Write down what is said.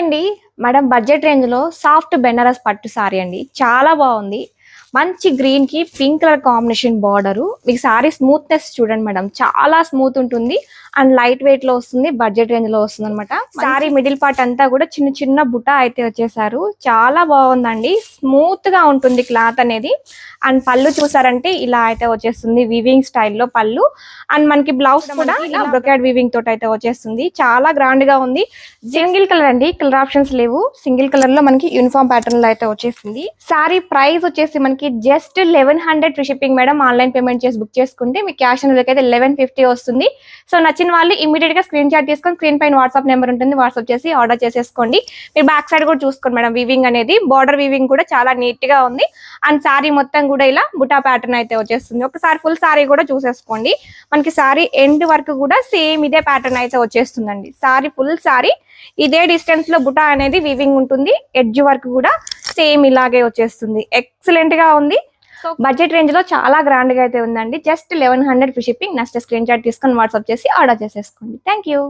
అండి. Madam budget రేంజ్‌లో soft Banaras పట్టు సారీ అండి. చాలా బావుంది. మంచి గ్రీన్‌కి పింక్ కలర్ కాంబినేషన్ బార్డరు. మీకు సారీ స్మూత్‌నెస్ చూడండి మేడం. చాలా స్మూత్ ఉంటుంది. అండ్ లైట్ వెయిట్‌లో వస్తుంది. బడ్జెట్ రేంజ్‌లో వస్తుందనమాట. సారీ మిడిల్ పార్ట్ అంతా కూడా చిన్న చిన్న బుటా అయితే వచ్చేసారు. చాలా బావుందండి. స్మూత్‌గా ఉంటుంది క్లాత్ అనేది. అండ్ పళ్ళు చూసారంటే ఇలా అయితే వచ్చేస్తుంది. వీవింగ్ స్టైల్‌లో పళ్ళు. అండ్ మనకి బ్లౌజ్ కూడా ఇలా బ్రొకాడ్ వీవింగ్ తోటి అయితే వచ్చేస్తుంది. చాలా గ్రాండ్ గా ఉంది. సింగిల్ కలర్ అండి, కలర్ ఆప్షన్స్ లేవు. సింగిల్ కలర్ లో మనకి యూనిఫామ్ ప్యాటర్న్ లో అయితే వచ్చేసింది. సారీ ప్రైస్ వచ్చేసి మనకి just 1100 free shipping madam. Online payment చేసి బుక్ చేసుకుంటే మీకు క్యాష్ ఆన్ డెలివరీ అయితే 1150 వస్తుంది. సో నచ్చిన వాళ్ళు ఇమీడియట్ గా స్క్రీన్ షాట్ తీసుకొని స్క్రీన్ పైన వాట్సాప్ నెంబర్ ఉంటుంది, వాట్సాప్ చేసి ఆర్డర్ చేసేసుకోండి. మీరు బ్యాక్ సైడ్ కూడా చూసుకోండి మేడం. వీవింగ్ అనేది బార్డర్ వీవింగ్ కూడా చాలా నీట్ గా ఉంది. అండ్ సారీ మొత్తం కూడా ఇలా బుటా ప్యాటర్న్ అయితే వచ్చేస్తుంది. ఒకసారి ఫుల్ సారీ కూడా చూసేసుకోండి. మనకి సారీ ఎండ్ వరకు కూడా సేమ్ ఇదే ప్యాటర్న్ అయితే వచ్చేస్తుందండి. సారీ ఫుల్ సారీ ఇదే డిస్టెన్స్ లో బుటా అనేది వీవింగ్ ఉంటుంది. ఎడ్జ్ వరకు కూడా సేమ్ ఇలాగే వచ్చేస్తుంది. ఎక్సలెంట్ గా ఉంది. సో బడ్జెట్ రేంజ్ లో చాలా గ్రాండ్ గా అయితే ఉందండి. Just 1100 free shipping. Next screen shot తీసుకొని వాట్సాప్ చేసి ఆర్డర్ చేసేసుకోండి. Thank you.